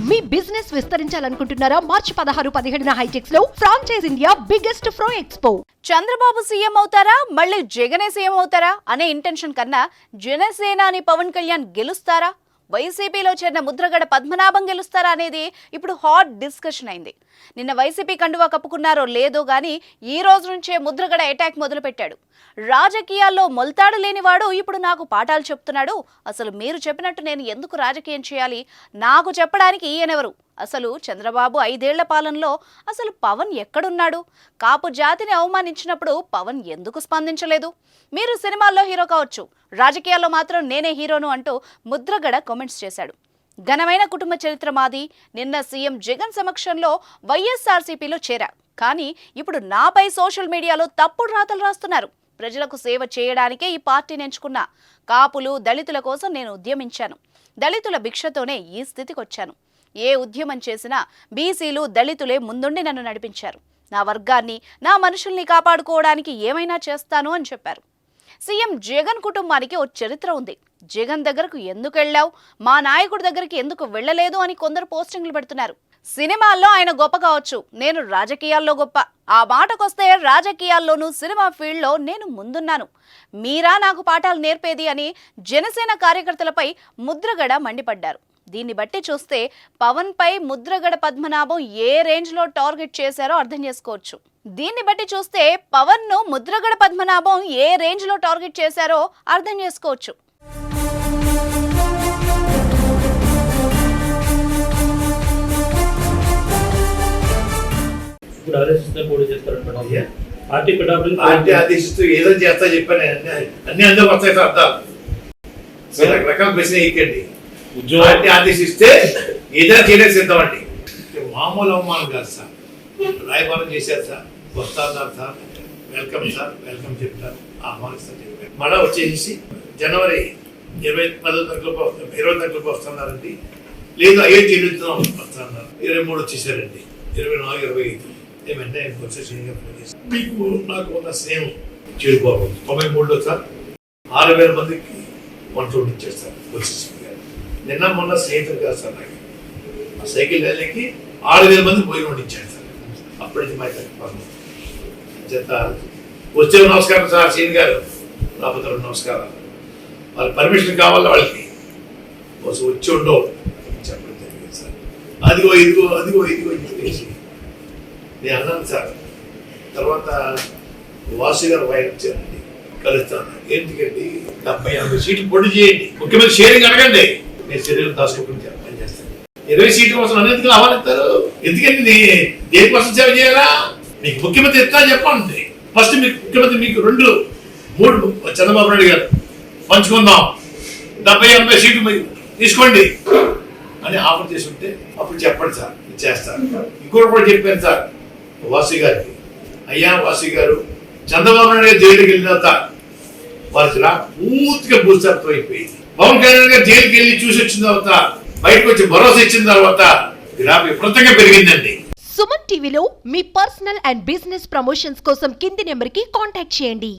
మీ business విస్తరించాలనుకుంటున్నారా? మార్చి 16-17 హైటెక్స్ లో franchise India biggest ఫ్రో expo. Chandrababu CM అవుతారా, మళ్ళీ జగనే సీఎం అవుతారా అనే ఇంటెన్షన్ కన్నా జనసేనాని పవన్ కళ్యాణ్ గెలుస్తారా, వైసీపీలో చేరిన ముద్రగడ పద్మనాభం గెలుస్తారా అనేది ఇప్పుడు హాట్ డిస్కషన్ అయింది. నిన్న వైసీపీ కండువా కప్పుకున్నారో లేదో గానీ ఈ రోజు నుంచే ముద్రగడ అటాక్ మొదలు పెట్టాడు. రాజకీయాల్లో మొల్తాడు లేనివాడు ఇప్పుడు నాకు పాఠాలు చెప్తున్నాడు. అసలు మీరు చెప్పినట్టు నేను ఎందుకు రాజకీయం చేయాలి? నాకు చెప్పడానికి ఈయనెవరు? అసలు చంద్రబాబు 5 ఏళ్ల పాలనలో అసలు పవన్ ఎక్కడున్నాడు? కాపు జాతిని అవమానించినప్పుడు పవన్ ఎందుకు స్పందించలేదు? మీరు సినిమాల్లో హీరో కావచ్చు, రాజకీయాల్లో మాత్రం నేనే హీరోను అంటూ ముద్రగడ కామెంట్స్ చేశాడు. ఘనమైన కుటుంబ చరిత్ర మాది. నిన్న సీఎం జగన్ సమక్షంలో వైఎస్ఆర్సీపీలో చేరా, కానీ ఇప్పుడు నాపై సోషల్ మీడియాలో తప్పుడు రాతలు రాస్తున్నారు. ప్రజలకు సేవ చేయడానికే ఈ పార్టీని ఎంచుకున్నా. కాపులు దళితుల కోసం నేను ఉద్యమించాను. దళితుల భిక్షతోనే ఈ స్థితికి వచ్చాను. ఏ ఉద్యమం చేసినా బీసీలు దళితులే ముందుండి నన్ను నడిపించారు. నా వర్గాన్ని, నా మనుషుల్ని కాపాడుకోవడానికి ఏమైనా చేస్తాను అని చెప్పారు. సీఎం జగన్ కుటుంబానికి ఓ చరిత్ర ఉంది. జగన్ దగ్గరకు ఎందుకు వెళ్ళావు, మా నాయకుడి దగ్గరికి ఎందుకు వెళ్ళలేదు అని కొందరు పోస్టింగ్లు పెడుతున్నారు. సినిమాల్లో ఆయన గొప్ప కావచ్చు, నేను రాజకీయాల్లో గొప్ప. ఆ మాటకొస్తే రాజకీయాల్లోనూ సినిమా ఫీల్డ్లో నేను ముందున్నాను. మీరా నాకు పాఠాలు నేర్పేది అని జనసేన కార్యకర్తలపై ముద్రగడ మండిపడ్డారు. దీన్ని బట్టి చూస్తే పవన్ పై ముద్రగడ పద్మనాభం ఏ రేంజ్ లో టార్గెట్ చేశారో అర్థం చేసుకోవచ్చు. పార్టీ ఆదేశిస్తూ ఏదో చేస్తా చెప్పాను, అన్ని అందుకు వస్తాయి సార్. అర్థాలు రకరకాల ప్రశ్న ఇక్కండి. పార్టీ ఆదేశిస్తే ఏదైనా చేయడానికి సిద్ధం అండి. మామూలు అవమానం కాదు సార్. రాయబారం చేశారు సార్, వస్తున్నారు సార్, వెల్కమ్ సార్, వెల్కమ్ చెప్తారు, ఆహ్వానిస్తారు చెప్పారు. మళ్ళీ వచ్చేసి జనవరి 20 తారీఖులకు వస్తున్నారండి. లేదు 5 చెల్లిస్తున్నాం వస్తున్నారు. 23 వచ్చేసారండి. 24, 25 ఏమంటే మీకు నాకు ఉన్న స్నేహం చేరుకోవాలి. 93లో సార్ 6,000 మందికి వంట ఇచ్చేస్తారు. నిన్న మొన్న స్నేహితులు కాదు సార్, నాకు ఆ సైకిల్ ర్యాలీకి 6,000 మంది భోజనం ఇచ్చారు సార్. అప్పటికి మా చేత వచ్చే నమస్కారం సార్ సీన్ గారు, రాకపోతే నమస్కారాలు. వాళ్ళ పర్మిషన్ కావాలి, వాళ్ళకి వచ్చి ఉండవు చెప్పడం జరిగింది సార్. అదిగో ఇదిగో అదిగో ఇదిగో చెప్పేసి నేను అన్నాను సార్. తర్వాత వాసు గారు వాయిస్ వచ్చారండి, కలుస్తాను. ఎందుకండి 70-80 సీట్లు పొడి చేయండి, ముఖ్యమంత్రి షేరింగ్ అడగండి, నేను శరీరం దాచుకోకుండా పని చేస్తాను. 20 సీట్ల కోసం అన్నింటికి ఆహ్వానిస్తారు. ఎందుకండి దేనికోసం సేవ చేయాలా? మీకు ముఖ్యమంత్రి ఎట్లా చెప్పండి. ఫస్ట్ మీకు ముఖ్యమంత్రి మీకు 2-3 చంద్రబాబు నాయుడు గారు పంచుకుందాం, 70-80 సీట్లు తీసుకోండి అని ఆఫర్ చేసి ఉంటే అప్పుడు చెప్పండి సార్, చేస్తారు. ఇంకోటి కూడా చెప్పాను సార్ వాసు గారికి, అయ్యా వాసు గారు చంద్రబాబు నాయుడు గారు జైలుకి వెళ్ళిన తర్వాత వారికి పూర్తిగా భూస్థాపితం అయిపోయింది. పవన్ కళ్యాణ్ గారు జైలుకి వెళ్ళి చూసి వచ్చిన తర్వాత బయటకు వచ్చి భరోసా ఇచ్చిన తర్వాత గ్రాఫ్ విపరీతంగా పెరిగిందండి. సుమన్ టీవీలో మీ పర్సనల్ అండ్ బిజినెస్ ప్రమోషన్స్ కోసం కింది నెంబర్కి కాంటాక్ట్ చేయండి.